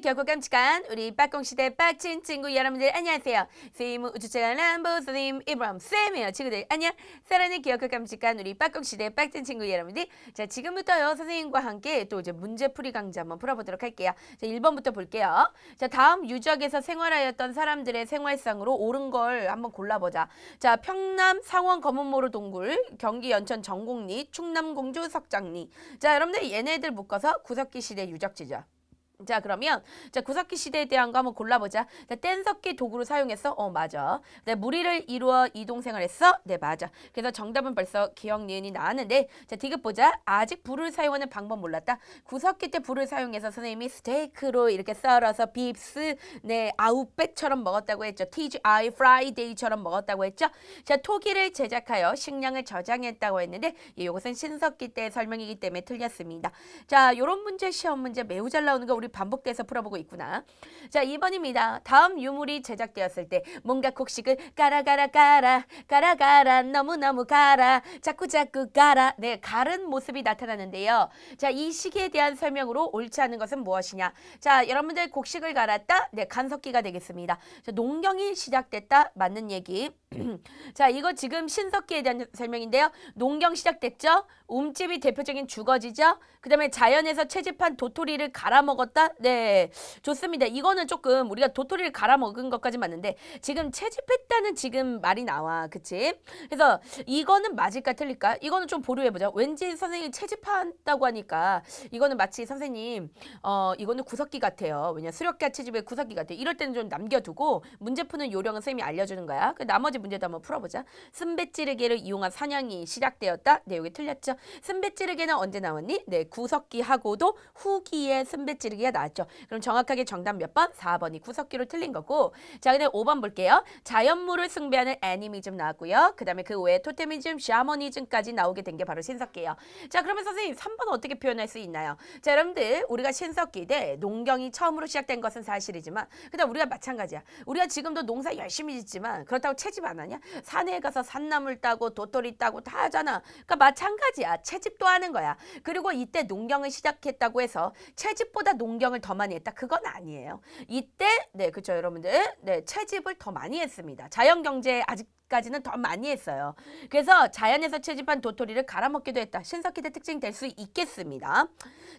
귀엽고 깜찍한 우리 빠꽁시대 빡친 친구 여러분들 안녕하세요. 세이무 우주차관 람보 선생님 이브람 쌤이에요. 친구들 안녕. 사랑하는 귀엽고 깜찍한 우리 빠꽁시대 빡친 친구 여러분들. 자, 지금부터요 선생님과 함께 또 이제 문제풀이 강좌 한번 풀어보도록 할게요. 자, 1번부터 볼게요. 자, 다음 유적에서 생활하였던 사람들의 생활상으로 옳은 걸 한번 골라보자. 자, 평남 상원 검은모로 동굴, 경기 연천 정곡리, 충남 공주 석장리. 자, 여러분들 얘네들 묶어서 구석기 시대 유적지죠. 자, 그러면 자 구석기 시대에 대한 거 한번 골라보자. 자, 뗀석기 도구로 사용했어? 맞아. 네, 무리를 이루어 이동생활했어? 네, 맞아. 그래서 정답은 벌써 기억 니은이 나왔는데 자, 디귿 보자. 아직 불을 사용하는 방법 몰랐다. 구석기 때 불을 사용해서 선생님이 스테이크로 이렇게 썰어서 빕스, 네, 아웃백처럼 먹었다고 했죠. TGI 프라이데이처럼 먹었다고 했죠. 자, 토기를 제작하여 식량을 저장했다고 했는데 이것은 신석기 때 설명이기 때문에 틀렸습니다. 자, 요런 문제 시험 문제 매우 잘 나오는 거 우리 반복돼서 풀어보고 있구나. 자, 2번입니다. 다음 유물이 제작되었을 때 뭔가 곡식을 가라 너무너무 가라 자꾸 가라. 네, 가른 모습이 나타나는데요. 자, 이 시기에 대한 설명으로 옳지 않은 것은 무엇이냐. 자, 여러분들 곡식을 갈았다. 네, 간석기가 되겠습니다. 자, 농경이 시작됐다. 맞는 얘기. 자, 이거 지금 신석기에 대한 설명인데요. 농경 시작됐죠? 움집이 대표적인 주거지죠? 그 다음에 자연에서 채집한 도토리를 갈아먹었다? 네, 좋습니다. 이거는 조금 우리가 도토리를 갈아먹은 것까지 맞는데 지금 채집했다는 지금 말이 나와. 그치? 그래서 이거는 맞을까 틀릴까? 이거는 좀 보류해보자. 왠지 선생님이 채집한다고 하니까 이거는 마치 선생님 이거는 구석기 같아요. 왜냐 수렵과 채집의 구석기 같아요. 이럴 때는 좀 남겨두고 문제 푸는 요령은 선생님이 알려주는 거야. 그 나머지 문제도 한번 풀어보자. 쓴배찌르개를 이용한 사냥이 시작되었다. 네, 여기 틀렸죠. 쓴배찌르개는 언제 나왔니? 네, 구석기하고도 후기에 쓴배찌르개가 나왔죠. 그럼 정확하게 정답 몇 번? 4번이 구석기로 틀린 거고. 자, 근데 5번 볼게요. 자연물을 숭배하는 애니미즘 나왔고요. 그 다음에 그 외에 토테미즘, 샤머니즘까지 나오게 된 게 바로 신석기예요. 자, 그러면 선생님 3번 어떻게 표현할 수 있나요? 자, 여러분들 우리가 신석기 때 농경이 처음으로 시작된 것은 사실이지만 그다음 우리가 마찬가지야. 우리가 지금도 농사 열심히 짓지만 그렇다고 채집 안 하냐? 산에 가서 산나물 따고 도토리 따고 다 하잖아. 그러니까 마찬가지야. 채집도 하는 거야. 그리고 이때 농경을 시작했다고 해서 채집보다 농경을 더 많이 했다. 그건 아니에요. 이때 네, 그렇죠, 여러분들. 네, 채집을 더 많이 했습니다. 자연 경제 아직까지는 더 많이 했어요. 그래서 자연에서 채집한 도토리를 갈아먹기도 했다. 신석기 때 특징이 될 수 있겠습니다.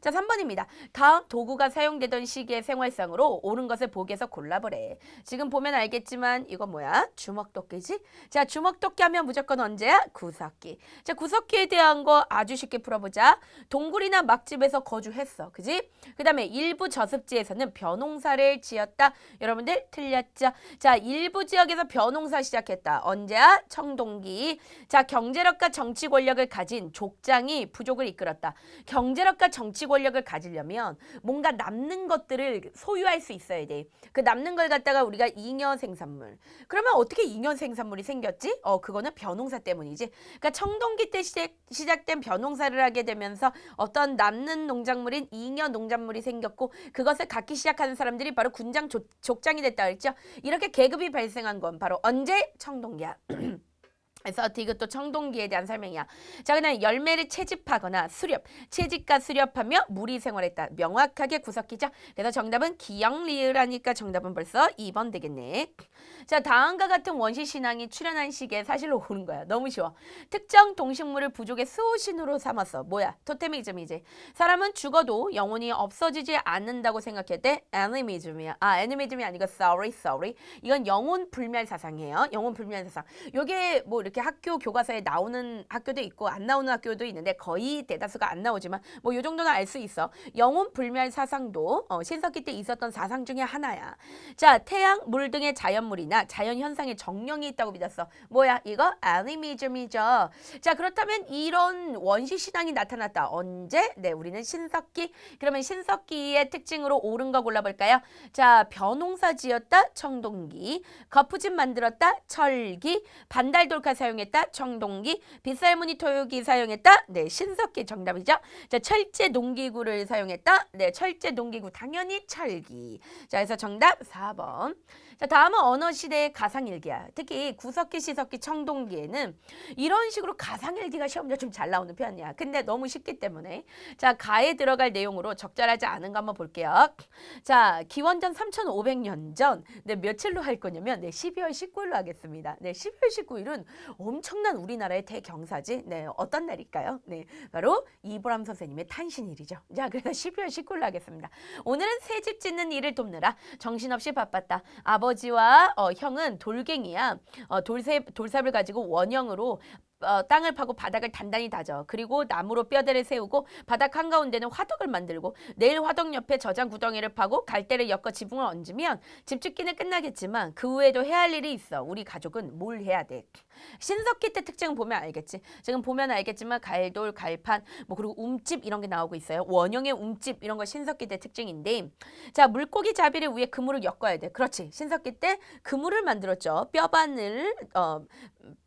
자, 3번입니다. 다음 도구가 사용되던 시기의 생활상으로 옳은 것을 보기에서 골라보래. 지금 보면 알겠지만 이거 뭐야? 주먹도끼지? 자, 주먹도끼 하면 무조건 언제야? 구석기. 자, 구석기에 대한 거 아주 쉽게 풀어보자. 동굴이나 막집에서 거주했어. 그지? 그 다음에 일부 저습지에서는 벼농사를 지었다. 여러분들 틀렸죠? 자, 일부 지역에서 벼농사 시작했다. 언제야? 청동기. 자, 경제력과 정치 권력을 가진 족장이 부족을 이끌었다. 경제력과 정치 권력을 가지려면 뭔가 남는 것들을 소유할 수 있어야 돼. 그 남는 걸 갖다가 우리가 잉여 생산물. 그러면 어떻게 잉여 생산물이 생겼지? 그거는 벼농사 때문이지. 그러니까 청동기 때 시작된 벼농사를 하게 되면서 어떤 남는 농작물인 잉여 농작물이 생겼고 그것을 갖기 시작하는 사람들이 바로 군장 족장이 됐다 했죠. 이렇게 계급이 발생한 건 바로 언제? 청동기야. 그래서 이것도 청동기에 대한 설명이야. 자, 그다음 열매를 채집하거나 수렵, 채집과 수렵하며 무리 생활했다. 명확하게 구석기죠. 그래서 정답은 기역리을하니까 정답은 벌써 2번 되겠네. 자, 다음과 같은 원시 신앙이 출현한 시기에 사실로 오는 거야. 너무 쉬워. 특정 동식물을 부족의 수호신으로 삼았어. 뭐야? 토테미즘이지. 사람은 죽어도 영혼이 없어지지 않는다고 생각했대. 애니미즘이야. 애니미즘이 아니고 sorry. 이건 영혼 불멸 사상이에요. 영혼 불멸 사상. 요게 뭐 이렇게 학교 교과서에 나오는 학교도 있고 안 나오는 학교도 있는데 거의 대다수가 안 나오지만 뭐 요 정도는 알 수 있어. 영혼 불멸 사상도 신석기 때 있었던 사상 중에 하나야. 자, 태양, 물 등의 자연물이나 자연 현상에 정령이 있다고 믿었어. 뭐야? 이거 애니미즘이죠. 자, 그렇다면 이런 원시 신앙이 나타났다. 언제? 네, 우리는 신석기. 그러면 신석기의 특징으로 옳은 거 골라볼까요? 자, 벼농사 지었다. 청동기. 거푸집 만들었다. 철기. 반달돌카 사용했다. 청동기. 빗살무늬 토요기 사용했다. 네, 신석기 정답이죠. 자, 철제 농기구를 사용했다. 네, 철제 농기구 당연히 철기. 자, 그래서 정답 4번. 자, 다음은 언어시대의 가상일기야. 특히 구석기, 시석기, 청동기에는 이런 식으로 가상일기가 시험에 좀 잘 나오는 편이야. 근데 너무 쉽기 때문에. 자, 가에 들어갈 내용으로 적절하지 않은 거 한번 볼게요. 자, 기원전 3,500년 전, 네, 며칠로 할 거냐면, 네, 12월 19일로 하겠습니다. 네, 12월 19일은 엄청난 우리나라의 대경사지. 네, 어떤 날일까요? 네, 바로 이보람 선생님의 탄신일이죠. 자, 그래서 12월 19일로 하겠습니다. 오늘은 새집 짓는 일을 돕느라 정신없이 바빴다. 아버지와 형은 돌갱이야. 돌삽을 가지고 원형으로 땅을 파고 바닥을 단단히 다져. 그리고 나무로 뼈대를 세우고 바닥 한가운데는 화덕을 만들고 내일 화덕 옆에 저장 구덩이를 파고 갈대를 엮어 지붕을 얹으면 집 짓기는 끝나겠지만 그 후에도 해야 할 일이 있어. 우리 가족은 뭘 해야 돼? 신석기 때 특징 보면 알겠지. 지금 보면 알겠지만 갈돌, 갈판, 뭐 그리고 움집 이런 게 나오고 있어요. 원형의 움집 이런 거 신석기 때 특징인데, 자, 물고기 자비를 위해 그물을 엮어야 돼. 그렇지. 신석기 때 그물을 만들었죠.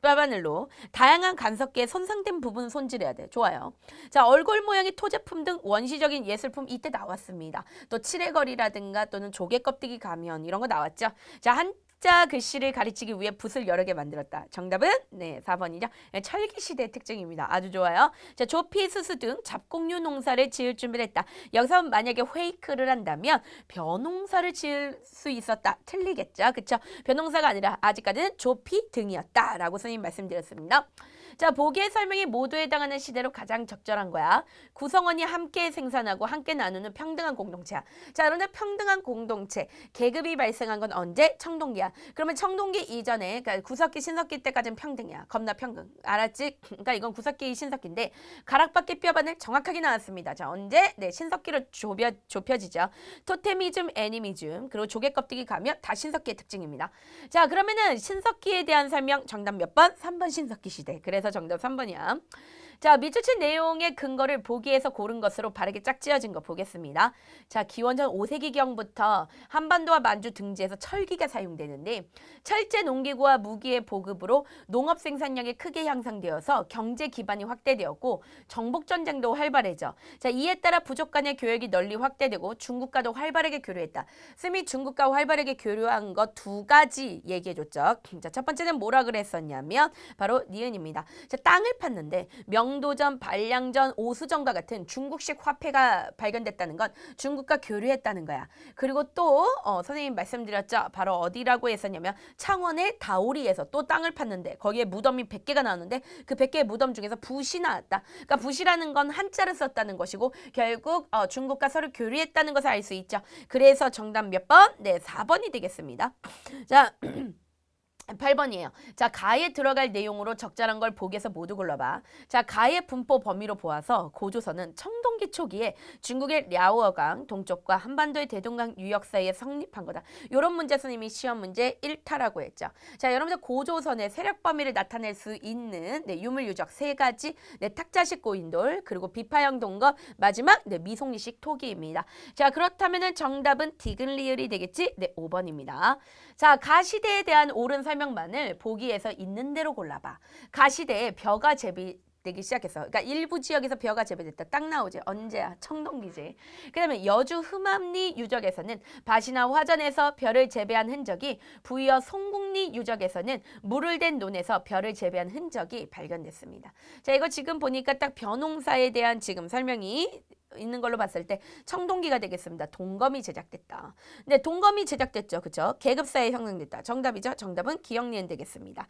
뼈바늘로 다양한 간석기에 손상된 부분 손질해야 돼. 좋아요. 자, 얼굴 모양의 토제품 등 원시적인 예술품 이때 나왔습니다. 또 칠해거리라든가 또는 조개 껍데기 가면 이런 거 나왔죠. 자, 한자 글씨를 가르치기 위해 붓을 여러 개 만들었다. 정답은 네, 4번이죠. 철기 시대의 특징입니다. 아주 좋아요. 자, 조피, 수수 등 잡곡류 농사를 지을 준비를 했다. 여기서 만약에 페이크를 한다면 벼농사를 지을 수 있었다. 틀리겠죠. 그쵸? 벼농사가 아니라 아직까지는 조피 등이었다라고 선생님 말씀드렸습니다. 자, 보기의 설명이 모두 해당하는 시대로 가장 적절한 거야. 구성원이 함께 생산하고 함께 나누는 평등한 공동체야. 자, 그런데 평등한 공동체, 계급이 발생한 건 언제? 청동기야. 그러면 청동기 이전에, 그러니까 구석기, 신석기 때까지는 평등이야. 겁나 평등. 알았지? 그러니까 이건 구석기, 신석기인데 가락바퀴 뼈바늘 정확하게 나왔습니다. 자, 언제? 네, 신석기로 좁혀지죠. 토테미즘, 애니미즘, 그리고 조개 껍데기 가면 다 신석기의 특징입니다. 자, 그러면은 신석기에 대한 설명 정답 몇 번? 3번 신석기 시대. 그래서 정답 3번이야. 자, 밑줄 내용의 근거를 보기에서 고른 것으로 바르게 짝지어진 거 보겠습니다. 자, 기원전 5세기경부터 한반도와 만주 등지에서 철기가 사용되는데 철제 농기구와 무기의 보급으로 농업 생산량이 크게 향상되어서 경제 기반이 확대되었고 정복전쟁도 활발해져. 자, 이에 따라 부족 간의 교역이 널리 확대되고 중국과도 활발하게 교류했다. 쌤이 중국과 활발하게 교류한 거 두 가지 얘기해줬죠. 자, 첫 번째는 뭐라 그랬었냐면 바로 니은입니다. 자, 땅을 팠는데 명도전, 반량전, 오수전과 같은 중국식 화폐가 발견됐다는 건 중국과 교류했다는 거야. 그리고 또 선생님 말씀드렸죠. 바로 어디라고 했었냐면 창원의 다오리에서 또 땅을 팠는데 거기에 무덤이 100개가 나오는데 그 100개의 무덤 중에서 붓이 나왔다. 그러니까 붓이라는 건 한자를 썼다는 것이고 결국 중국과 서로 교류했다는 것을 알 수 있죠. 그래서 정답 몇 번? 네, 4번이 되겠습니다. 자, 8번이에요. 자, 가에 들어갈 내용으로 적절한 걸 보기에서 모두 골라봐. 자, 가의 분포 범위로 보아서 고조선은 청동기 초기에 중국의 랴오어강 동쪽과 한반도의 대동강 유역 사이에 성립한 거다. 이런 문제 선생님이 시험 문제 1타라고 했죠. 자, 여러분들 고조선의 세력 범위를 나타낼 수 있는 네, 유물유적 세 가지, 네, 탁자식 고인돌, 그리고 비파형 동거, 마지막 네, 미송리식 토기입니다. 자, 그렇다면은 정답은 디귿리을이 되겠지? 네, 5번입니다. 자, 가시대에 대한 옳은 설명만을 보기에서 있는 대로 골라봐. 가시대에 벼가 재배되기 시작했어. 그러니까 일부 지역에서 벼가 재배됐다. 딱 나오지. 언제야? 청동기지. 그 다음에 여주 흠암리 유적에서는 밭이나 화전에서 벼를 재배한 흔적이, 부이어 송국리 유적에서는 물을 댄 논에서 벼를 재배한 흔적이 발견됐습니다. 자, 이거 지금 보니까 딱 벼농사에 대한 지금 설명이 있는 걸로 봤을 때 청동기가 되겠습니다. 동검이 제작됐다. 네, 동검이 제작됐죠. 그죠? 계급사에 형성됐다. 정답이죠. 정답은 기억니은 되겠습니다.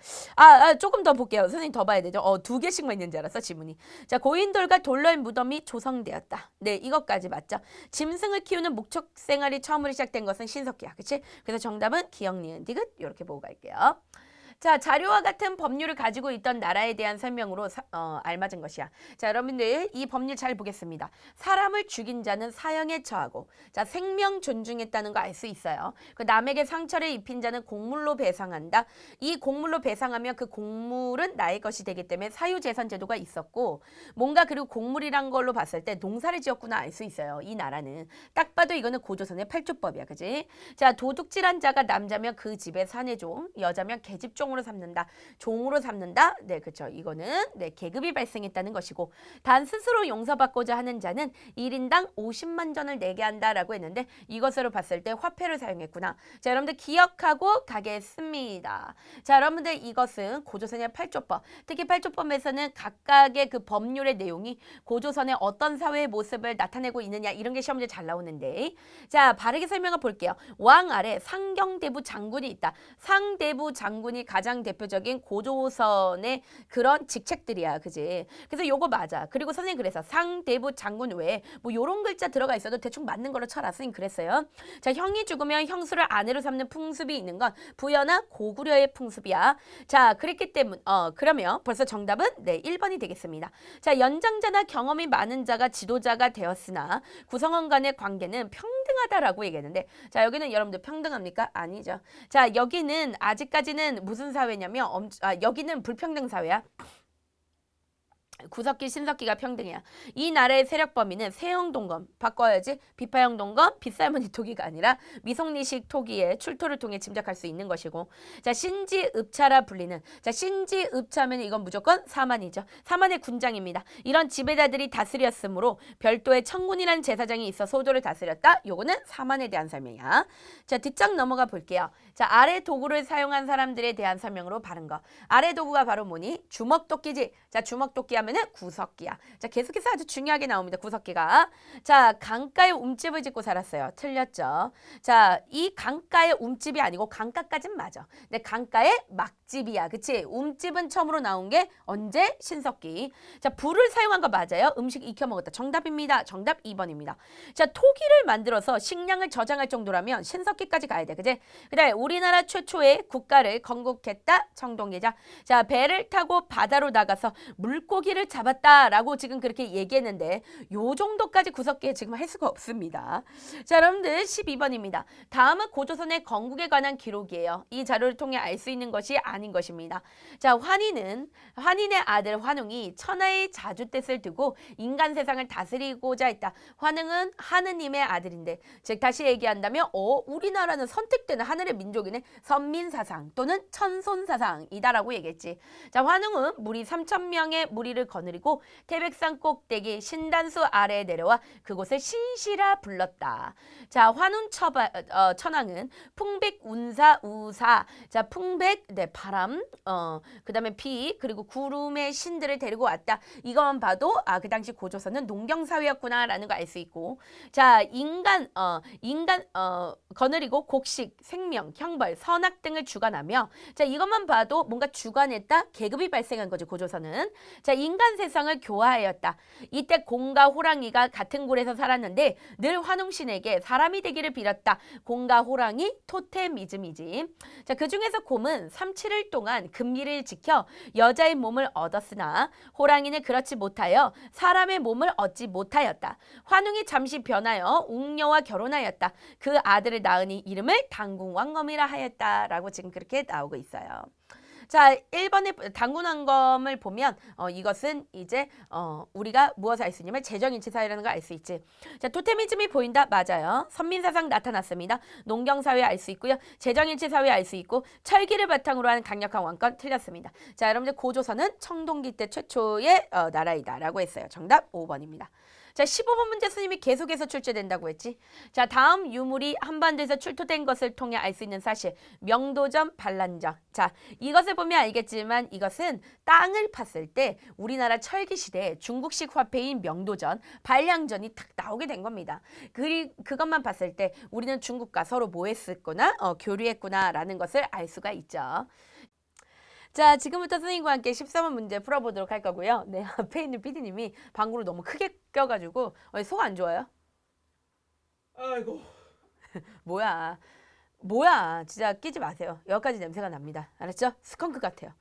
조금 더 볼게요. 선생님 더 봐야 되죠. 2개씩만 있는 줄 알았어, 지문이. 자, 고인돌과 돌로의 무덤이 조성되었다. 네, 이것까지 맞죠. 짐승을 키우는 목축 생활이 처음으로 시작된 것은 신석기야. 그치? 그래서 정답은 기억니은 디귿 이렇게 보고 갈게요. 자, 자료와 같은 법률을 가지고 있던 나라에 대한 설명으로 알맞은 것이야. 자, 여러분들 이 법률 잘 보겠습니다. 사람을 죽인 자는 사형에 처하고, 자, 생명 존중했다는 거 알 수 있어요. 그 남에게 상처를 입힌 자는 곡물로 배상한다. 이 곡물로 배상하면 그 곡물은 나의 것이 되기 때문에 사유재산 제도가 있었고, 뭔가 그리고 곡물이란 걸로 봤을 때 농사를 지었구나 알 수 있어요. 이 나라는 딱 봐도 이거는 고조선의 팔조법이야, 그지? 자, 도둑질한 자가 남자면 그 집의 사내종, 여자면 계집종 사형으로 삼는다, 종으로 삼는다. 네, 그렇죠. 이거는 네, 계급이 발생했다는 것이고, 단 스스로 용서받고자 하는 자는 1인당 50만 전을 내게 한다라고 했는데 이것으로 봤을 때 화폐를 사용했구나. 자, 여러분들 기억하고 가겠습니다. 자, 여러분들 이것은 고조선의 8조법, 특히 8조법에서는 각각의 그 법률의 내용이 고조선의 어떤 사회의 모습을 나타내고 있느냐 이런 게 시험 문제 잘 나오는데, 자, 바르게 설명을 볼게요. 왕 아래 상경대부 장군이 있다. 상대부 장군이 가장 대표적인 고조선의 그런 직책들이야, 그지? 그래서 요거 맞아. 그리고 선생님 그래서 상대부 장군 외에 뭐 요런 글자 들어가 있어도 대충 맞는 거로 쳐라. 선생님 그랬어요. 자, 형이 죽으면 형수를 아내로 삼는 풍습이 있는 건 부여나 고구려의 풍습이야. 자, 그랬기 때문에 그러면 벌써 정답은 네, 1번이 되겠습니다. 자, 연장자나 경험이 많은 자가 지도자가 되었으나 구성원 간의 관계는 평등하다라고 얘기했는데, 자, 여기는 여러분들 평등합니까? 아니죠. 자, 여기는 아직까지는 무슨 사회냐면 여기는 불평등 사회야. 구석기, 신석기가 평등이야. 이 나라의 세력 범위는 세형 동검, 바꿔야지. 비파형 동검, 빗살무늬 토기가 아니라 미송리식 토기의 출토를 통해 짐작할 수 있는 것이고, 자, 신지읍차라 불리는, 자, 신지읍차면 이건 무조건 사만이죠. 사만의 군장입니다. 이런 지배자들이 다스렸으므로 별도의 청군이라는 제사장이 있어 소도를 다스렸다. 요거는 사만에 대한 설명이야. 자, 뒷장 넘어가 볼게요. 자, 아래 도구를 사용한 사람들에 대한 설명으로 바른 거. 아래 도구가 바로 뭐니? 주먹도끼지. 자, 주먹도끼 하면은 구석기야. 자, 계속해서 아주 중요하게 나옵니다. 구석기가. 자, 강가에 움집을 짓고 살았어요. 틀렸죠. 자, 이 강가에 움집이 아니고 강가까진 맞아. 근데 강가에 막집이야. 그치? 움집은 처음으로 나온 게 언제? 신석기. 자, 불을 사용한 거 맞아요. 음식 익혀 먹었다. 정답입니다. 정답 2번입니다. 자, 토기를 만들어서 식량을 저장할 정도라면 신석기까지 가야 돼. 그치? 그다음에 우리나라 최초의 국가를 건국했다. 청동기자. 자, 배를 타고 바다로 나가서 물고기를 잡았다라고 지금 그렇게 얘기했는데 요 정도까지 구석기에 지금 할 수가 없습니다. 자, 여러분들 12번입니다. 다음은 고조선의 건국에 관한 기록이에요. 이 자료를 통해 알 수 있는 것이 아닌 것입니다. 자, 환인의 아들 환웅이 천하의 자주뜻을 두고 인간 세상을 다스리고자 했다. 환웅은 하느님의 아들인데, 즉 다시 얘기한다면 우리나라는 선택되는 하늘의 민족이네. 선민사상 또는 천손사상이다라고 얘기했지. 자, 환웅은 무리 3,000명의 무리를 거느리고 태백산 꼭대기 신단수 아래에 내려와 그곳을 신시라 불렀다. 자, 환운 천왕은 풍백 운사 우사. 자, 풍백 네, 바람, 그다음에 비, 그리고 구름의 신들을 데리고 왔다. 이것만 봐도 그 당시 고조선은 농경 사회였구나라는 거 알 수 있고, 자, 인간 거느리고 곡식, 생명, 형벌, 선악 등을 주관하며, 자, 이것만 봐도 뭔가 주관했다, 계급이 발생한 거죠. 고조선은. 자, 인간 세상을 교화하였다. 이때 곰과 호랑이가 같은 굴에서 살았는데 늘 환웅신에게 사람이 되기를 빌었다. 곰과 호랑이 토테미즘이지. 자, 그 중에서 곰은 3-7일 동안 금기를 지켜 여자의 몸을 얻었으나 호랑이는 그렇지 못하여 사람의 몸을 얻지 못하였다. 환웅이 잠시 변하여 웅녀와 결혼하였다. 그 아들을 낳으니 이름을 당궁왕검이라 하였다라고 지금 그렇게 나오고 있어요. 자, 1번의 당군왕검을 보면 이것은 이제 우리가 무엇을 알 수 있냐면 재정인치사회라는 걸 알 수 있지. 자, 토테미즘이 보인다? 맞아요. 선민사상 나타났습니다. 농경사회 알 수 있고요. 재정인치사회 알 수 있고, 철기를 바탕으로 하는 강력한 왕권 틀렸습니다. 자, 여러분들 고조선은 청동기 때 최초의 나라이다 라고 했어요. 정답 5번입니다. 자, 15번 문제 스님이 계속해서 출제된다고 했지. 자, 다음 유물이 한반도에서 출토된 것을 통해 알 수 있는 사실. 명도전, 반란전. 자, 이것을 보면 알겠지만 이것은 땅을 팠을 때 우리나라 철기 시대에 중국식 화폐인 명도전, 반량전이 탁 나오게 된 겁니다. 그것만 봤을 때 우리는 중국과 서로 뭐 했었구나, 교류했구나라는 것을 알 수가 있죠. 자, 지금부터 선생님과 함께 13번 문제 풀어보도록 할 거고요. 네, 앞에 있는 PD님이 방구를 너무 크게 껴가지고 속 안 좋아요? 아이고. 뭐야, 진짜 끼지 마세요. 여기까지 냄새가 납니다. 알았죠? 스컹크 같아요.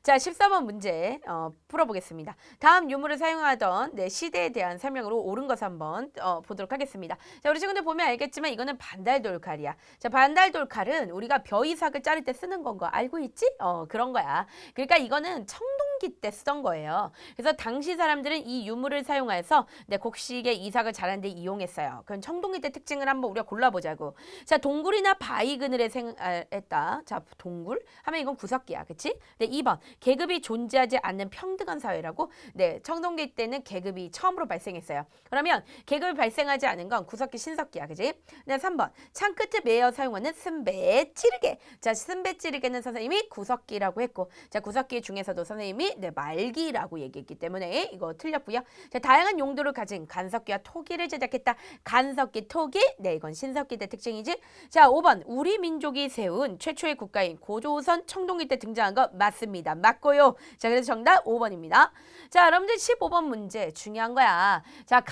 자, 14번 문제 풀어보겠습니다. 다음 유물을 사용하던 시대에 대한 설명으로 옳은 것을 한번 보도록 하겠습니다. 자, 우리 친구들 보면 알겠지만 이거는 반달돌칼이야. 자, 반달돌칼은 우리가 벼이삭을 자를 때 쓰는 건 거 알고 있지? 그런 거야. 그러니까 이거는 청동기 신석기 때 쓰던 거예요. 그래서 당시 사람들은 이 유물을 사용해서 네, 곡식의 이삭을 자라는 데 이용했어요. 그럼 청동기 때 특징을 한번 우리가 골라보자고. 자, 동굴이나 바위 그늘에 생했다. 자, 동굴 하면 이건 구석기야. 그치? 네, 2번. 계급이 존재하지 않는 평등한 사회라고. 네, 청동기 때는 계급이 처음으로 발생했어요. 그러면 계급이 발생하지 않은 건 구석기, 신석기야. 그치? 네, 3번. 창 끝에 매어 사용하는 쓴배 찌르개. 자, 쓴배 찌르개는 선생님이 구석기라고 했고, 자, 구석기 중에서도 선생님이 네, 말기라고 얘기했기 때문에 이거 틀렸고요. 자, 다양한 용도를 가진 간석기와 토기를 제작했다. 간석기, 토기. 네, 이건 신석기 때 특징이지. 자, 5번. 우리 민족이 세운 최초의 국가인 고조선 청동기 때 등장한 거 맞습니다. 맞고요. 자, 그래서 정답 5번입니다. 자, 여러분들 15번 문제 중요한 거야. 자,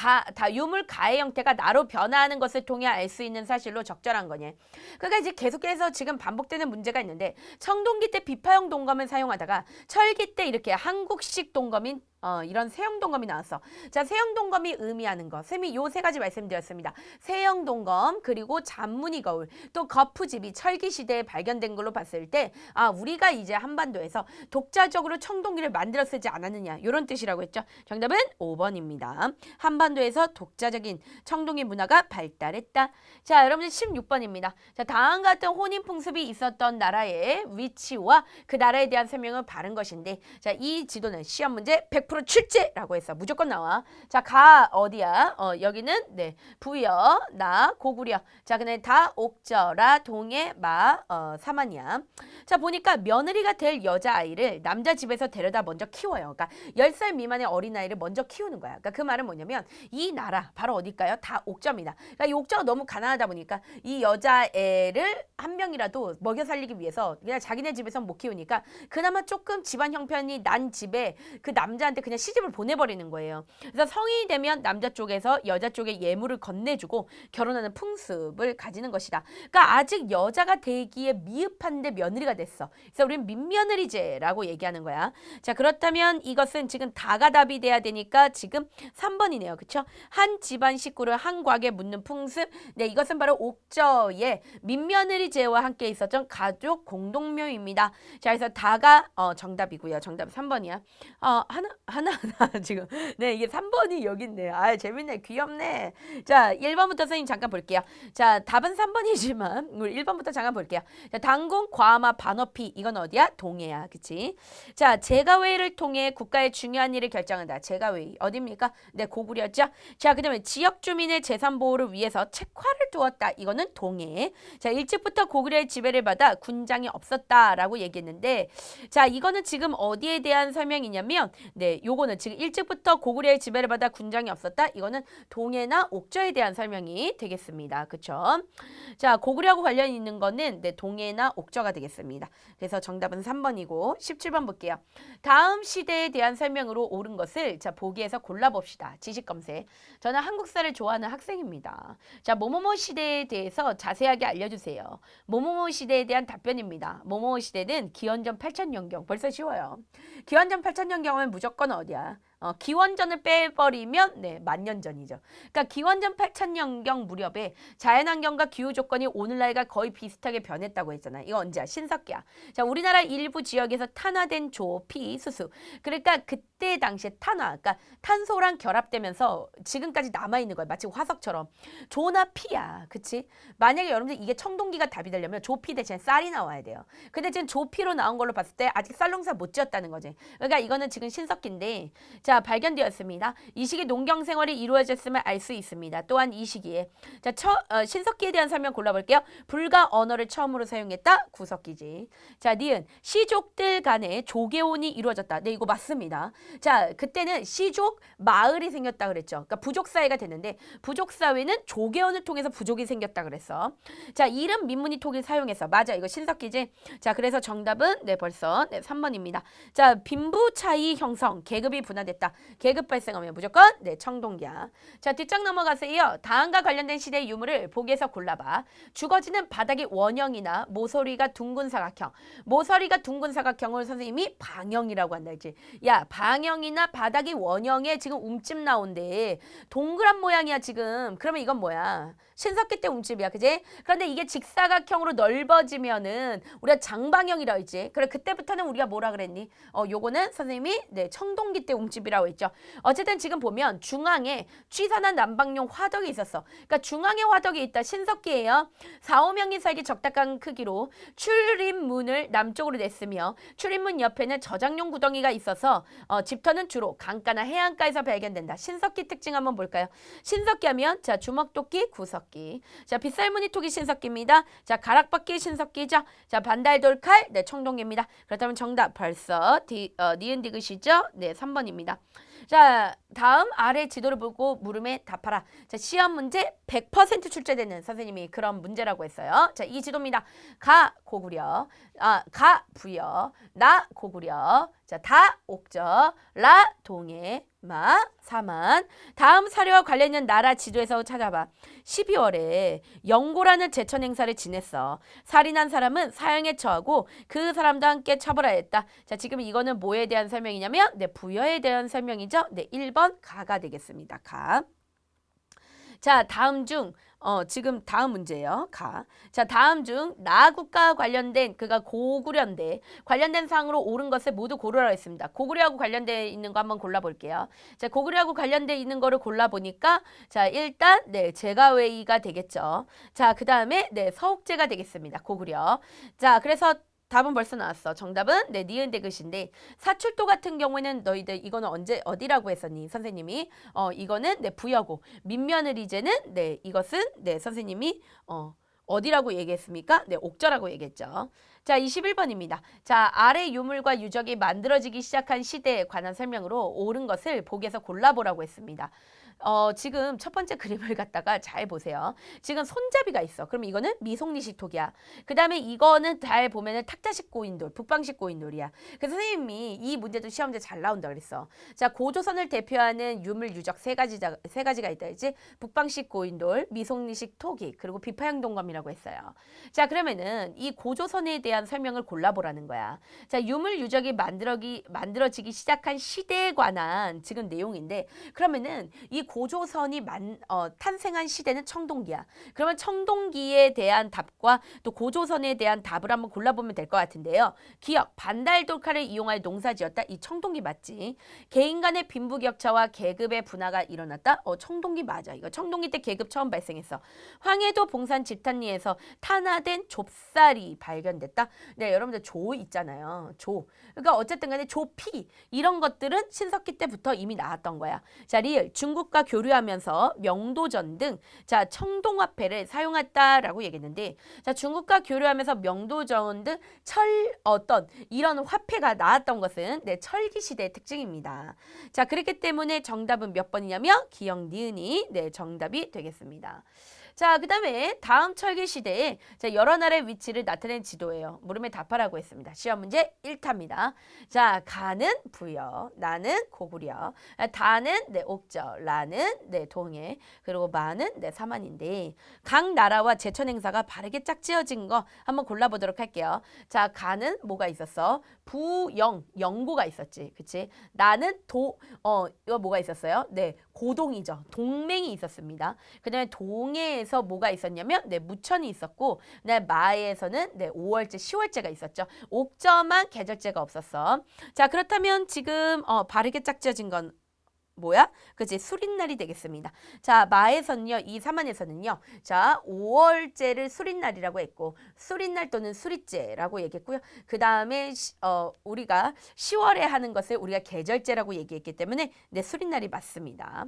유물 가의 형태가 나로 변화하는 것을 통해 알 수 있는 사실로 적절한 거니. 그러니까 이제 계속해서 지금 반복되는 문제가 있는데 청동기 때 비파형 동검을 사용하다가 철기 때 이렇게 한국식 동검인 이런 세형 동검이 나왔어. 자, 세형 동검이 의미하는 것. 쌤이 요 세 가지 말씀드렸습니다. 세형 동검, 그리고 잔무늬 거울, 또 거푸집이 철기 시대에 발견된 걸로 봤을 때, 우리가 이제 한반도에서 독자적으로 청동기를 만들어 쓰지 않았느냐. 이런 뜻이라고 했죠. 정답은 5번입니다. 한반도에서 독자적인 청동기 문화가 발달했다. 자, 여러분들 16번입니다. 자, 다음과 같은 혼인 풍습이 있었던 나라의 위치와 그 나라에 대한 설명을 바른 것인데, 자, 이 지도는 시험 문제 100% 출제라고 했어. 무조건 나와. 자, 가 어디야? 여기는 네, 부여, 나, 고구려. 자, 근데 다 옥저라, 동해, 마, 사만이야. 자, 보니까 며느리가 될 여자아이를 남자 집에서 데려다 먼저 키워요. 그러니까 10살 미만의 어린아이를 먼저 키우는 거야. 그러니까 그 말은 뭐냐면 이 나라 바로 어딜까요? 다 옥저입니다. 그러니까 이 옥저가 너무 가난하다 보니까 이 여자애를 한 명이라도 먹여 살리기 위해서 그냥 자기네 집에서 못 키우니까 그나마 조금 집안 형편이 난 집에 그 남자한테 그냥 시집을 보내버리는 거예요. 그래서 성인이 되면 남자 쪽에서 여자 쪽에 예물을 건네주고 결혼하는 풍습을 가지는 것이다. 그러니까 아직 여자가 되기에 미흡한데 며느리가 됐어. 그래서 우리는 민며느리제라고 얘기하는 거야. 자, 그렇다면 이것은 지금 다가 답이 돼야 되니까 지금 3번이네요. 그쵸? 한 집안 식구를 한 곽에 묻는 풍습. 네, 이것은 바로 옥저의 민며느리제와 함께 있었던 가족 공동묘입니다. 자, 그래서 다가 정답이고요. 정답 3번이야. 하나 지금. 네, 이게 3번이 여기 있네요. 재밌네. 귀엽네. 자, 1번부터 선생님 잠깐 볼게요. 자, 답은 3번이지만 우리 1번부터 잠깐 볼게요. 자, 당군, 과마, 반어피. 이건 어디야? 동해야. 그치? 자, 제가회의를 통해 국가의 중요한 일을 결정한다. 제가회의. 어디입니까? 네, 고구려죠. 자, 그다음에 지역 주민의 재산 보호를 위해서 책화를 두었다. 이거는 동해. 자, 일찍부터 고구려의 지배를 받아 군장이 없었다라고 얘기했는데, 자, 이거는 지금 어디에 대한 설명이냐면, 네, 요거는 지금 일찍부터 고구려의 지배를 받아 군장이 없었다. 이거는 동해나 옥저에 대한 설명이 되겠습니다. 그쵸? 자, 고구려하고 관련 있는 거는 네, 동해나 옥저가 되겠습니다. 그래서 정답은 3번이고 17번 볼게요. 다음 시대에 대한 설명으로 옳은 것을 자, 보기에서 골라봅시다. 지식 검색. 저는 한국사를 좋아하는 학생입니다. 자, 뭐뭐뭐 시대에 대해서 자세하게 알려주세요. 뭐뭐뭐 시대에 대한 답변입니다. 뭐뭐뭐 시대는 기원전 8천년경. 벌써 쉬워요. 기원전 8천년경 하면 무조건 어디야? 기원전을 빼버리면 네, 만년 전이죠. 그러니까 기원전 8천년경 무렵에 자연환경과 기후 조건이 오늘날과 거의 비슷하게 변했다고 했잖아요. 이거 언제야? 신석기야. 자, 우리나라 일부 지역에서 탄화된 조, 피, 수수. 그러니까 그때 당시에 탄화, 그러니까 탄소랑 결합되면서 지금까지 남아있는 거야. 마치 화석처럼. 조나 피야. 그치? 만약에 여러분들 이게 청동기가 답이 되려면 조피 대신에 쌀이 나와야 돼요. 근데 지금 조피로 나온 걸로 봤을 때 아직 쌀농사 못 지었다는 거지. 그러니까 이거는 지금 신석기인데 자, 발견되었습니다. 이 시기 농경 생활이 이루어졌음을 알 수 있습니다. 또한 이 시기에 자, 신석기에 대한 설명 골라볼게요. 불가 언어를 처음으로 사용했다. 구석기지. 자, 니은 시족들 간에 조계혼이 이루어졌다. 네, 이거 맞습니다. 자, 그때는 시족 마을이 생겼다 그랬죠. 그러니까 부족 사회가 됐는데 부족 사회는 조계혼을 통해서 부족이 생겼다 그랬어. 자, 이름 민문이 톡을 사용했어. 맞아, 이거 신석기지. 자, 그래서 정답은 네, 벌써 네, 3번입니다. 자, 빈부 차이 형성, 계급이 분화됐다. 됐다. 계급 발생하면 무조건 네, 청동기야. 자, 뒷장 넘어가세요. 다음과 관련된 시대의 유물을 보기에서 골라봐. 주거지는 바닥이 원형이나 모서리가 둥근 사각형. 모서리가 둥근 사각형을 선생님이 방형이라고 한다 했지. 야, 방형이나 바닥이 원형에 지금 움집 나온대. 동그란 모양이야 지금. 그러면 이건 뭐야? 신석기 때 움집이야, 그지? 그런데 이게 직사각형으로 넓어지면은 우리가 장방형이라고 했지. 그래, 그때부터는 우리가 뭐라 그랬니? 요거는 선생님이 네, 청동기 때 움집이라고 했죠. 어쨌든 지금 보면 중앙에 취사나 난방용 화덕이 있었어. 그러니까 중앙에 화덕이 있다. 신석기예요. 4, 5명이 살기 적당한 크기로 출입문을 남쪽으로 냈으며 출입문 옆에는 저장용 구덩이가 있어서 집터는 주로 강가나 해안가에서 발견된다. 신석기 특징 한번 볼까요? 신석기 하면 자, 주먹도끼, 구석기. 자, 빗살무늬 토기 신석기입니다. 자, 가락바퀴 신석기죠. 자, 반달돌칼, 네, 청동기입니다. 그렇다면 정답 벌써 니은 디귿이죠? 네, 3번입니다. 자, 다음 아래 지도를 보고 물음에 답하라. 자, 시험 문제 100% 출제되는 선생님이 그런 문제라고 했어요. 자, 이 지도입니다. 가 고구려, 가 부여, 나 고구려, 자, 다 옥저, 라 동해, 마 사만. 다음 사료와 관련된 나라 지도에서 찾아봐. 12월에 영고라는 제천 행사를 지냈어. 살인한 사람은 사형에 처하고 그 사람도 함께 처벌하였다. 자, 지금 이거는 뭐에 대한 설명이냐면 네, 부여에 대한 설명이죠. 네, 1번 가가 되겠습니다. 가. 자, 다음 중 지금 다음 문제예요. 가. 자, 다음 중 나국과 관련된 그가 고구려인데 관련된 사항으로 옳은 것을 모두 고르라고 했습니다. 고구려하고 관련돼 있는 거 한번 골라볼게요. 자, 고구려하고 관련돼 있는 거를 골라보니까 자, 일단 네, 제가웨이가 되겠죠. 자, 그 다음에 네, 서옥제가 되겠습니다. 고구려. 자, 그래서 답은 벌써 나왔어. 정답은 네, 니은 디귿인데 사출도 같은 경우에는 너희들 이거는 언제 어디라고 했었니? 선생님이 이거는 네, 부여고 민며느리제는 네, 이것은 네, 선생님이 어디라고 얘기했습니까? 네, 옥저라고 얘기했죠. 자, 21번입니다. 자, 아래 유물과 유적이 만들어지기 시작한 시대에 관한 설명으로 옳은 것을 보기에서 골라보라고 했습니다. 지금 첫 번째 그림을 갖다가 잘 보세요. 지금 손잡이가 있어. 그럼 이거는 미송리식 톡이야. 그 다음에 이거는 잘 보면은 탁자식 고인돌, 북방식 고인돌이야. 그래서 선생님이 이 문제도 시험제 잘 나온다 그랬어. 자, 고조선을 대표하는 유물 유적 세 가지가 있다 했지. 북방식 고인돌, 미송리식 토기, 그리고 비파형 동검이라고 했어요. 자, 그러면은 이 고조선에 대한 설명을 골라보라는 거야. 자, 유물 유적이 만들어지기 시작한 시대에 관한 지금 내용인데 그러면은 이 고조선이 탄생한 시대는 청동기야. 그러면 청동기에 대한 답과 또 고조선에 대한 답을 한번 골라보면 될 것 같은데요. 기억, 반달돌칼을 이용할 농사지었다. 이 청동기 맞지? 개인 간의 빈부격차와 계급의 분화가 일어났다. 청동기 맞아. 이거 청동기 때 계급 처음 발생했어. 황해도 봉산 집탄리에서 탄화된 좁쌀이 발견됐다. 네, 여러분들 조 있잖아요. 조. 그러니까 어쨌든 간에 조피 이런 것들은 신석기 때부터 이미 나왔던 거야. 자, 리을 중국과 교류하면서 명도전 등 자, 청동화폐를 사용했다라고 얘기했는데 자, 중국과 교류하면서 명도전 등 이런 화폐가 나왔던 것은 네, 철기 시대의 특징입니다. 자, 그렇기 때문에 정답은 몇 번이냐면 기역 니은이 네, 정답이 되겠습니다. 자, 그 다음에 다음 철기 시대에 자, 여러 나라의 위치를 나타낸 지도예요. 물음에 답하라고 했습니다. 시험 문제 1타입니다. 자, 가는 부여, 나는 고구려, 다는 네, 옥저, 라는 네, 동해, 그리고 마는 네, 사만인데 각 나라와 제천 행사가 바르게 짝지어진 거 한번 골라보도록 할게요. 자, 가는 뭐가 있었어? 부영, 영고가 있었지. 그치? 나는 이거 뭐가 있었어요? 네, 고동이죠. 동맹이 있었습니다. 그 다음에 동해에서 뭐가 있었냐면 네, 무천이 있었고 네, 마에서는 네, 5월제, 10월제가 있었죠. 옥저만 계절제가 없었어. 자, 그렇다면 지금 바르게 짝지어진 건 뭐야? 그치, 수린날이 되겠습니다. 자, 마에서는요, 이 사만에서는요, 자, 5월제를 수린날이라고 했고, 수린날 또는 수리제라고 얘기했고요. 그 다음에 우리가 10월에 하는 것을 우리가 계절제라고 얘기했기 때문에 네, 수린날이 맞습니다.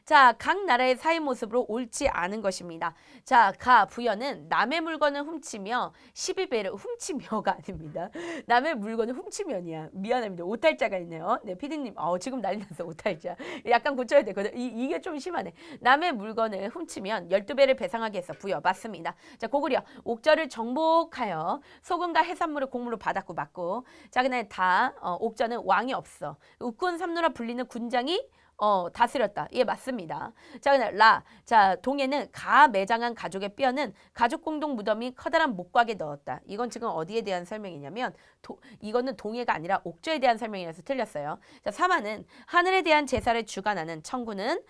자, 각 나라의 사회 모습으로 옳지 않은 것입니다. 자, 가 부여는 남의 물건을 훔치며 12배를 훔치며가 아닙니다. 남의 물건을 훔치면이야. 미안합니다. 오탈자가 있네요. 네, 피디님. 지금 난리 났어. 오탈자. 약간 고쳐야 되거든. 이게 좀 심하네. 남의 물건을 훔치면 12배를 배상하게 해서 부여. 맞습니다. 자, 고구려. 옥저를 정복하여 소금과 해산물을 공무로 받았고 맞고. 자, 그다음에 옥저는 왕이 없어. uk군 삼루라 불리는 군장이 다스렸다. 예, 맞습니다. 자, 그다음 자, 동해는 가 매장한 가족의 뼈는 가족 공동 무덤이 커다란 목곽에 넣었다. 이건 지금 어디에 대한 설명이냐면 이거는 동해가 아니라 옥저에 대한 설명이라서 틀렸어요. 자, 사마는 하늘에 대한 제사를 주관하는 청구는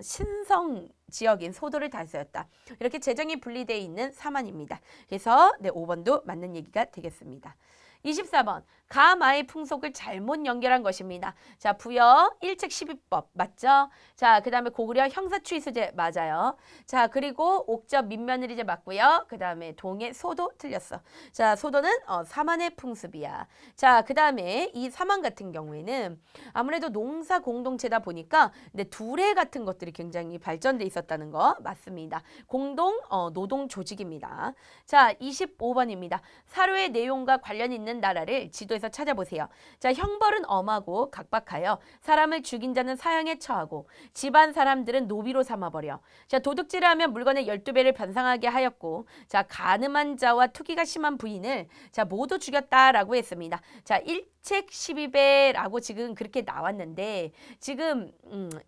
신성 지역인 소도를 다스렸다. 이렇게 재정이 분리되어 있는 사만입니다. 그래서 네, 5번도 맞는 얘기가 되겠습니다. 24번 가마의 풍속을 잘못 연결한 것입니다. 자, 부여 일책 12법 맞죠? 자, 그 다음에 고구려 형사추이소제 맞아요. 자, 그리고 옥저 민며느리제 맞고요. 그 다음에 동해 소도 틀렸어. 자, 소도는 사만의 풍습이야. 자, 그 다음에 이 사만 같은 경우에는 아무래도 농사 공동체다 보니까 근데 두레 같은 것들이 굉장히 발전돼 있었다는 거 맞습니다. 공동 노동 조직입니다. 자, 25번입니다. 사료의 내용과 관련 있는 나라를 지도에서 찾아보세요. 자, 형벌은 엄하고 각박하여 사람을 죽인 자는 사형에 처하고 집안 사람들은 노비로 삼아버려. 자, 도둑질을 하면 물건의 12배를 변상하게 하였고 자, 가늠한 자와 투기가 심한 부인을 자, 모두 죽였다라고 했습니다. 자, 일책 12배라고 지금 그렇게 나왔는데 지금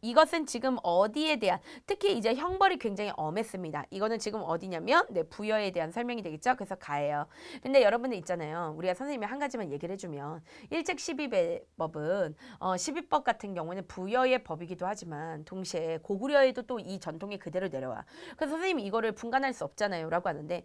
이것은 지금 어디에 대한 특히 이제 형벌이 굉장히 엄했습니다. 이거는 지금 어디냐면 네, 부여에 대한 설명이 되겠죠. 그래서 가예요. 근데 여러분들 있잖아요. 우리가 선생님이 한 가지만 얘기를 해주면 일책 12배법은 12법 같은 경우는 부여의 법이기도 하지만 동시에 고구려에도 또 이 전통이 그대로 내려와. 그래서 선생님이 이거를 분간할 수 없잖아요 라고 하는데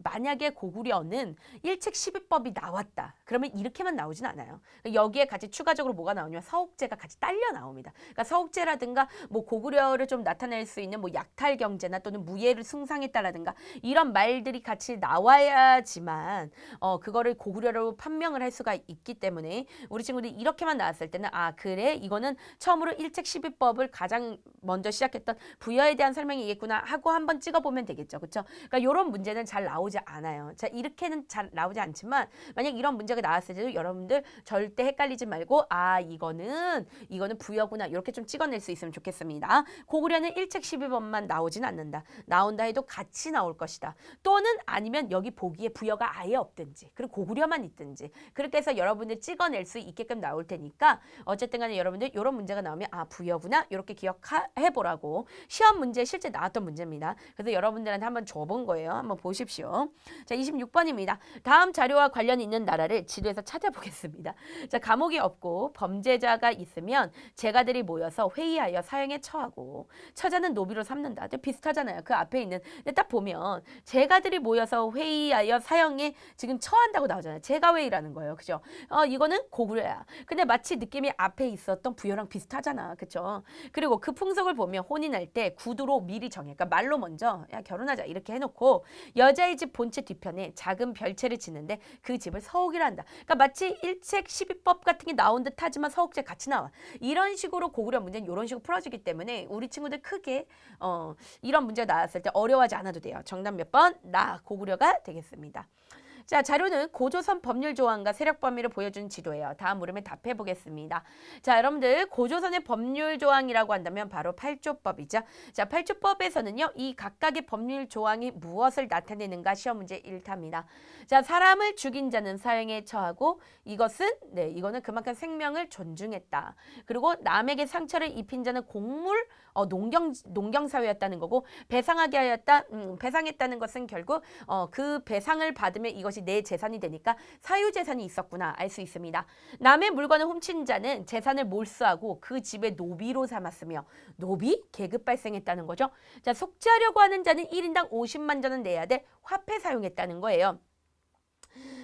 만약에 고구려는 일책 12법이 나왔다. 그러면 이렇게만 나오진 않아요. 여기에 같이 추가적으로 뭐가 나오냐면 서옥제가 같이 딸려 나옵니다. 그러니까 서옥제라든가 뭐 고구려를 좀 나타낼 수 있는 뭐 약탈 경제나 또는 무예를 숭상했다라든가 이런 말들이 같이 나와야지만 그거를 고구려로 판명을 할 수가 있기 때문에 우리 친구들이 이렇게만 나왔을 때는 그래 이거는 처음으로 일책 12법을 가장 먼저 시작했던 부여에 대한 설명이겠구나 하고 한번 찍어보면 되겠죠. 그렇죠? 그러니까 이런 문제는 잘 나오지 않아요. 자, 이렇게는 잘 나오지 않지만 만약 이런 문제가 나왔을 때도 여러분들 절대 헷갈리지 말고 이거는 부여구나 이렇게 좀 찍어낼 수 있으면 좋겠습니다. 고구려는 일책 12법만 나오진 않는다. 나온다 해도 같이 나올 것이다. 또는 아니면 여기 보기에 부여가 아예 없든지 그리고 고구려만 있든지 그렇게 해서 여러분들 찍어낼 수 있게끔 나올 테니까 어쨌든 간에 여러분들 이런 문제가 나오면 부여구나 이렇게 기억해보라고 시험 문제 실제 나왔던 문제입니다. 그래서 여러분들한테 한번 줘본 거예요. 한번 보십시오. 자, 26번입니다. 다음 자료와 관련 있는 나라를 지도에서 찾아보겠습니다. 자, 감옥이 없고 범죄자가 있으면 제가들이 모여서 회의하여 사형에 처하고 처자는 노비로 삼는다. 비슷하잖아요. 그 앞에 있는 근데 딱 보면 제가들이 모여서 회의하여 사형에 지금 처한다고 나오잖아요. 제가회의라는 거예요. 그죠? 이거는 고구려야. 근데 마치 느낌이 앞에 있었던 부여랑 비슷하잖아. 그죠? 그리고 그 풍속을 보면 혼인할 때 구두로 미리 정해. 그러니까 말로 먼저 야 결혼하자 이렇게 해놓고 여자의 집 본체 뒤편에 작은 별채를 짓는데 그 집을 서옥이라 한다. 그러니까 마치 일책 12법 같은 게 나온 듯 하지만 서옥제 같이 나와. 이런 식으로 고구려 문제는 이런 식으로 풀어지기 때문에 우리 친구들 크게 이런 문제가 나왔을 때 어려워하지 않아도 돼요. 정답 몇 번? 고구려가 되겠습니다. 자, 자료는 고조선 법률 조항과 세력 범위를 보여준 지도예요. 다음 물음에 답해 보겠습니다. 자, 여러분들 고조선의 법률 조항이라고 한다면 바로 8조법이죠. 자, 8조법에서는요. 이 각각의 법률 조항이 무엇을 나타내는가 시험 문제 1타입니다. 자, 사람을 죽인 자는 사형에 처하고 이거는 그만큼 생명을 존중했다. 그리고 남에게 상처를 입힌 자는 곡물 농경 사회였다는 거고 배상했다는 것은 결국 그 배상을 받으면 이것이 내 재산이 되니까 사유 재산이 있었구나 알 수 있습니다. 남의 물건을 훔친 자는 재산을 몰수하고 그 집의 노비로 삼았으며 노비 계급 발생했다는 거죠. 자, 속죄하려고 하는 자는 1인당 50만 전은 내야 돼 화폐 사용했다는 거예요.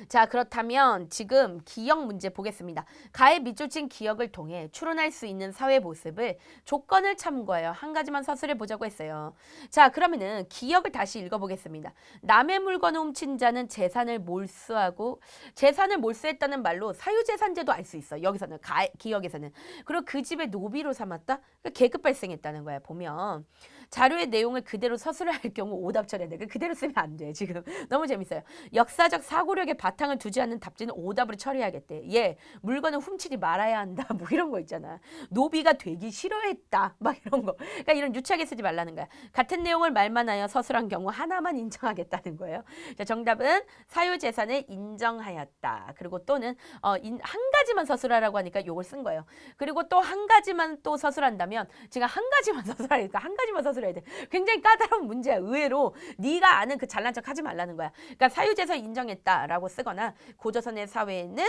자, 그렇다면 지금 기억 문제 보겠습니다. 가의 밑줄 기억을 통해 추론할 수 있는 사회 모습을 조건을 참고하여 한 가지만 서술해 보자고 했어요. 자, 그러면은 기억을 다시 읽어보겠습니다. 남의 물건을 훔친 자는 재산을 몰수하고 재산을 몰수했다는 말로 사유재산제도 알 수 있어. 여기서는 기억에서는. 그리고 그 집의 노비로 삼았다? 그러니까 계급 발생했다는 거야. 보면 자료의 내용을 그대로 서술할 경우 오답 처리해야 돼. 그대로 쓰면 안 돼. 지금 너무 재밌어요. 역사적 사고력의 바탕을 두지 않는 답지는 오답으로 처리해야겠대. 예, 물건을 훔치지 말아야 한다. 뭐 이런 거 있잖아. 노비가 되기 싫어했다. 막 이런 거. 그러니까 이런 유치하게 쓰지 말라는 거야. 같은 내용을 말만 하여 서술한 경우 하나만 인정하겠다는 거예요. 자, 정답은 사유재산을 인정하였다. 그리고 또는 한 가지만 서술하라고 하니까 요걸 쓴 거예요. 그리고 또 한 가지만 또 서술한다면 지금 한 가지만 서술하니까 한 가지만 서술해야 돼. 굉장히 까다로운 문제야. 의외로 네가 아는 그 잘난 척 하지 말라는 거야. 그러니까 사유재산 인정했다라고 쓰거나 고조선의 사회에는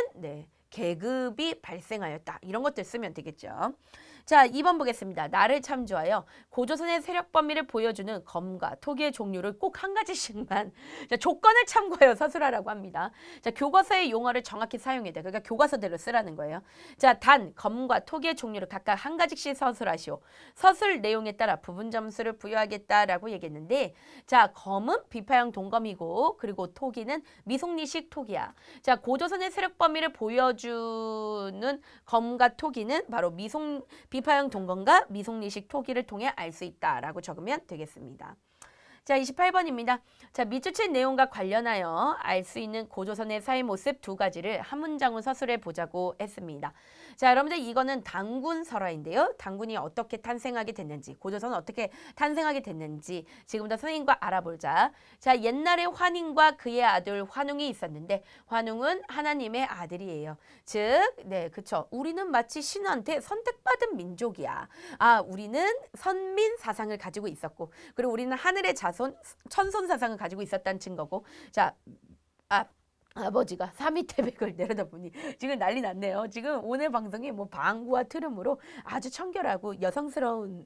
계급이 발생하였다. 이런 것들 쓰면 되겠죠. 자, 2번 보겠습니다. 나를 참조하여 고조선의 세력 범위를 보여주는 검과 토기의 종류를 꼭 한 가지씩만 자, 조건을 참고하여 서술하라고 합니다. 자, 교과서의 용어를 정확히 사용해야 돼. 그러니까 교과서대로 쓰라는 거예요. 자, 단, 검과 토기의 종류를 각각 한 가지씩 서술하시오. 서술 내용에 따라 부분 점수를 부여하겠다라고 얘기했는데 자, 검은 비파형 동검이고 그리고 토기는 미송리식 토기야. 자, 고조선의 세력 범위를 보여주는 검과 토기는 바로 비파형 동검과 미송리식 토기를 통해 알 수 있다라고 적으면 되겠습니다. 자, 28번입니다. 자, 밑줄 내용과 관련하여 알 수 있는 고조선의 사회 모습 두 가지를 한 문장으로 서술해 보자고 했습니다. 자, 여러분들 이거는 당군설화인데요. 당군이 어떻게 탄생하게 됐는지, 고조선은 어떻게 탄생하게 됐는지 지금부터 선생님과 알아보자. 자, 옛날에 환인과 그의 아들 환웅이 있었는데 환웅은 하나님의 아들이에요. 즉, 네, 그쵸. 우리는 마치 신한테 선택받은 민족이야. 아, 우리는 선민 사상을 가지고 있었고, 그리고 우리는 하늘의 자손, 천손 사상을 가지고 있었다는 증거고, 자, 아버지가 삼위태백을 내려다보니 지금 난리 났네요. 지금 오늘 방송이 뭐 방구와 트름으로 아주 청결하고 여성스러운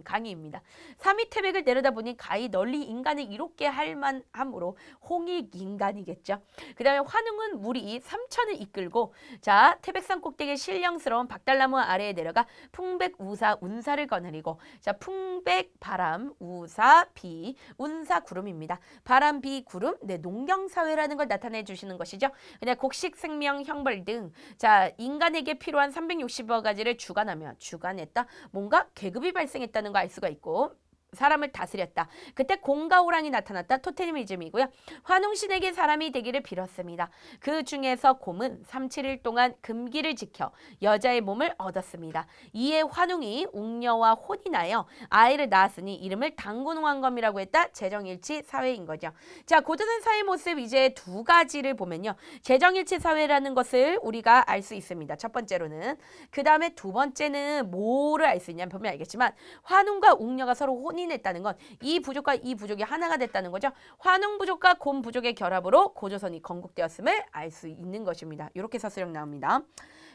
강의입니다. 삼위태백을 내려다보니 가히 널리 인간을 이롭게 할 만함으로 홍익인간이겠죠. 그 다음에 환웅은 물이 삼천을 이끌고 자 태백산 꼭대기에 신령스러운 박달나무 아래에 내려가 풍백 우사 운사를 거느리고 자 풍백 바람 우사 비 운사 구름입니다. 바람 비 구름 농경사회라는 걸 나타내 주시는 것이죠. 그냥 곡식, 생명, 형벌 등 자 인간에게 필요한 360여 가지를 주관했다. 뭔가 계급이 발생했다는 거 알 수가 있고 사람을 다스렸다. 그때 곰과 호랑이 나타났다. 토테미즘이고요. 환웅신에게 사람이 되기를 빌었습니다. 그 중에서 곰은 37일 동안 금기를 지켜 여자의 몸을 얻었습니다. 이에 환웅이 웅녀와 혼이 나여 아이를 낳았으니 이름을 당군왕검이라고 했다. 재정일치 사회인 거죠. 자, 고조선 사회 모습 이제 두 가지를 보면요. 재정일치 사회라는 것을 우리가 알 수 있습니다. 첫 번째로는. 그 다음에 두 번째는 뭐를 알 수 있냐면 보면 알겠지만 환웅과 웅녀가 서로 혼인했다는 건 이 부족과 이 부족이 하나가 됐다는 거죠. 환웅 부족과 곰 부족의 결합으로 고조선이 건국되었음을 알 수 있는 것입니다. 이렇게 서술형 나옵니다.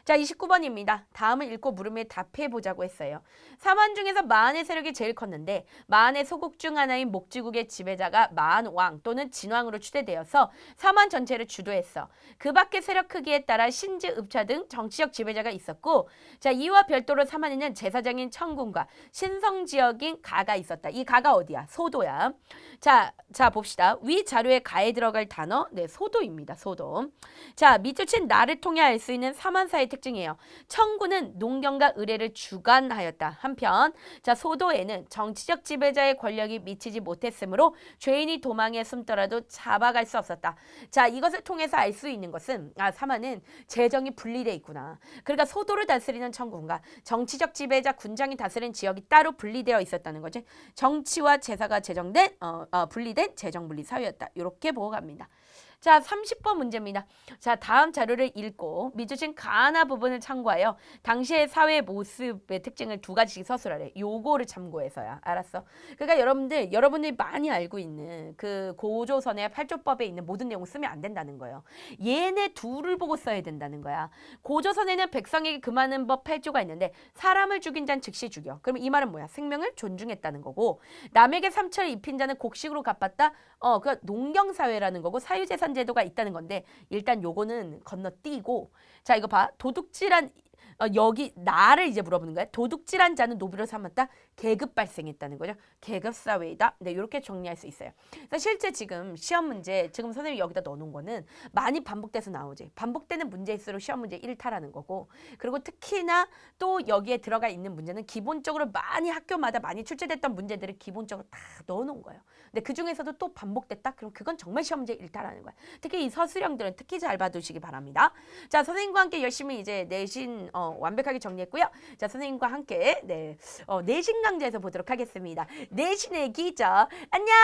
자, 29번입니다. 다음을 읽고 물음에 답해 보자고 했어요. 사만 중에서 마한의 세력이 제일 컸는데 마한의 소국 중 하나인 목지국의 지배자가 마한왕 또는 진왕으로 추대되어서 사만 전체를 주도했어. 그 밖의 세력 크기에 따라 신지, 읍차 등 정치적 지배자가 있었고 자, 이와 별도로 사만에는 제사장인 청군과 신성 지역인 가가 있었다. 이 가가 어디야? 소도야. 자 봅시다. 위 자료에 가에 들어갈 단어 소도입니다. 소도. 자, 밑줄 친 나를 통해 알 수 있는 사만사의 특징이에요. 청군은 농경과 의뢰를 주관하였다. 한편 자 소도에는 정치적 지배자의 권력이 미치지 못했으므로 죄인이 도망에 숨더라도 잡아갈 수 없었다. 자, 이것을 통해서 알 수 있는 것은 사만은 재정이 분리돼 있구나. 그러니까 소도를 다스리는 청군과 정치적 지배자 군장이 다스리는 지역이 따로 분리되어 있었다는 거지. 정치와 제사가 분리된 재정분리 사회였다. 이렇게 보고 갑니다. 자, 30번 문제입니다. 자, 다음 자료를 읽고 밑줄친 가나 부분을 참고하여 당시의 사회 모습의 특징을 두 가지씩 서술하래. 요거를 참고해서야. 알았어? 그러니까 여러분들이 많이 알고 있는 그 고조선의 팔조법에 있는 모든 내용을 쓰면 안 된다는 거예요. 얘네 둘을 보고 써야 된다는 거야. 고조선에는 백성에게 금하는 법 8조가 있는데 사람을 죽인 자는 즉시 죽여. 그럼 이 말은 뭐야? 생명을 존중했다는 거고 남에게 삼천을 입힌 자는 곡식으로 갚았다. 그 농경사회라는 거고 사유재산 이런 제도가 있다는 건데 일단 요거는 건너뛰고 자 이거 봐 도둑질한 여기 나를 이제 물어보는 거야. 도둑질한 자는 노비로 삼았다. 계급 발생했다는 거죠. 계급 사회이다. 네, 이렇게 정리할 수 있어요. 그래서 실제 지금 시험 문제 지금 선생님이 여기다 넣어놓은 거는 많이 반복돼서 나오지. 반복되는 문제일수록 시험 문제 1타라는 거고 그리고 특히나 또 여기에 들어가 있는 문제는 기본적으로 많이 학교마다 많이 출제됐던 문제들을 기본적으로 다 넣어놓은 거예요. 근데 그 중에서도 또 반복됐다? 그럼 그건 정말 시험 문제 1타라는 거야. 특히 이 서술형들은 특히 잘 봐두시기 바랍니다. 자, 선생님과 함께 열심히 이제 내신 완벽하게 정리했고요. 자, 선생님과 함께 내신 강좌에서 보도록 하겠습니다. 내신의 기적 안녕.